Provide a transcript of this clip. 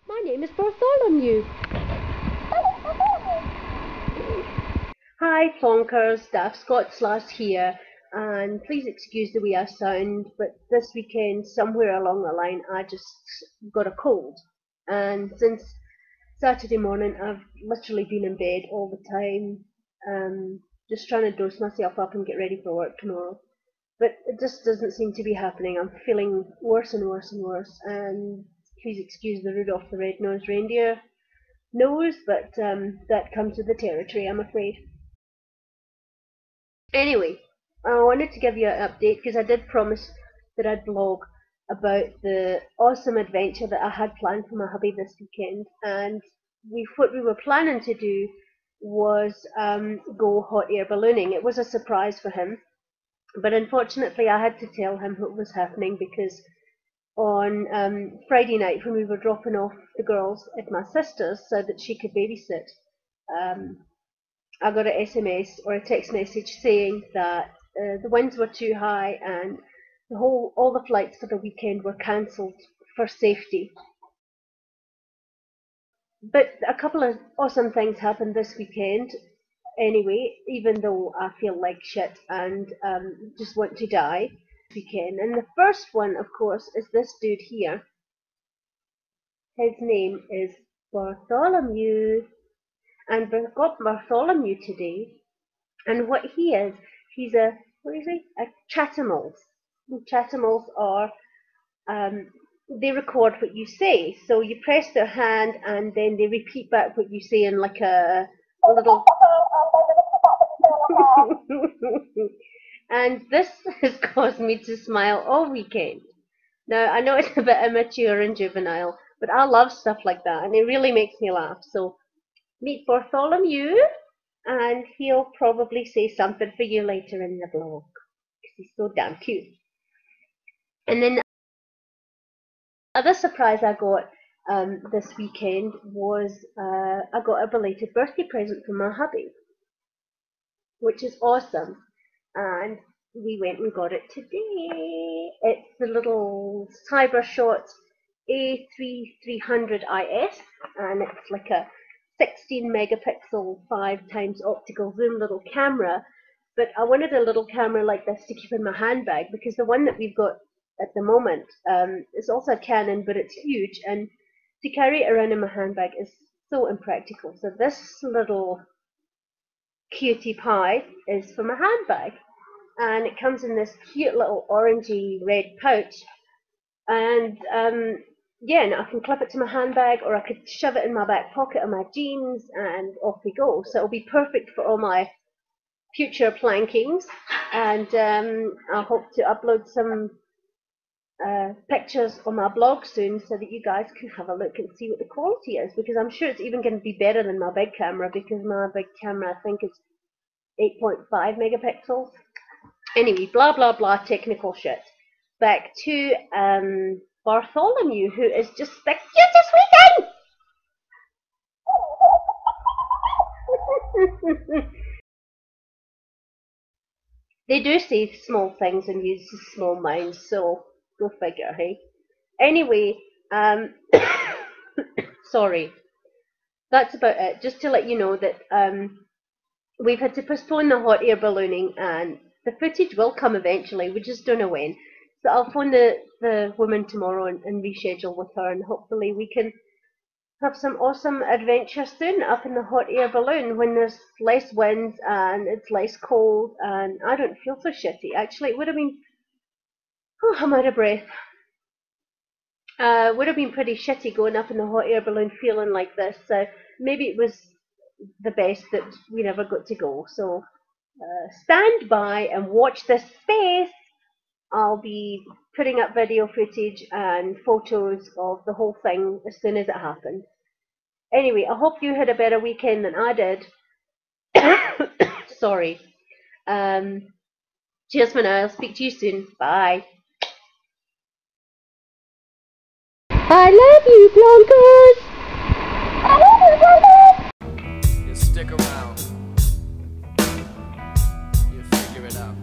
My name is Bartholemew. Hi plonkers, Daft Scots Lass here, and please excuse the way I sound, but this weekend, somewhere along the line, I just got a cold, and since Saturday morning I've literally been in bed all the time, just trying to dose myself up and get ready for work tomorrow. But it just doesn't seem to be happening. I'm feeling worse and worse and worse, and please excuse the Rudolph the Red-Nosed Reindeer nose, but that comes with the territory, I'm afraid. Anyway, I wanted to give you an update because I did promise that I'd blog about the awesome adventure that I had planned for my hubby this weekend, and what we were planning to do was go hot air ballooning. It was a surprise for him, but unfortunately I had to tell him what was happening because on Friday night when we were dropping off the girls at my sister's so that she could babysit, I got an SMS or a text message saying that the winds were too high and all the flights for the weekend were cancelled for safety. But a couple of awesome things happened this weekend anyway, even though I feel like shit and just want to die this weekend. And the first one, of course, is this dude here. His name is Bartholemew. And we've got Bartholomew today, and what he is, he's a, what is he? A chatimals. Chatimals are, they record what you say, so you press their hand and then they repeat back what you say in like a little and this has caused me to smile all weekend. Now, I know it's a bit immature and juvenile, but I love stuff like that, and it really makes me laugh, so meet Bartholomew, and he'll probably say something for you later in the blog, because he's so damn cute. And then the other surprise I got this weekend was I got a belated birthday present from my hubby, which is awesome, and we went and got it today. It's the little Cybershot A3300 IS, and it's like a 16 megapixel 5x optical zoom little camera, but I wanted a little camera like this to keep in my handbag because the one that we've got at the moment is also a Canon, but it's huge, and to carry it around in my handbag is so impractical. So this little cutie pie is for my handbag, and it comes in this cute little orangey red pouch, and yeah, and I can clip it to my handbag, or I could shove it in my back pocket of my jeans, and off we go. So it'll be perfect for all my future plankings, and I hope to upload some pictures on my blog soon so that you guys can have a look and see what the quality is, because I'm sure it's even going to be better than my big camera, because my big camera I think is 8.5 megapixels. Anyway, blah blah blah, technical shit. Back to Bartholomew, who is just the cutest weekend. They do say small things and use small minds, so go figure, hey? Anyway, sorry. That's about it. Just to let you know that we've had to postpone the hot air ballooning, and the footage will come eventually, we just don't know when. So I'll phone the woman tomorrow and reschedule with her, and hopefully we can have some awesome adventure soon up in the hot air balloon when there's less winds and it's less cold and I don't feel so shitty. Actually, it would have been, oh, I'm out of breath. Would have been pretty shitty going up in the hot air balloon feeling like this, so maybe it was the best that we never got to go. So stand by and watch this space. I'll be putting up video footage and photos of the whole thing as soon as it happens. Anyway, I hope you had a better weekend than I did. Sorry. Cheers for now. I'll speak to you soon. Bye. I love you, Blonkers! I love you, Blonkers! You stick around. You figure it out.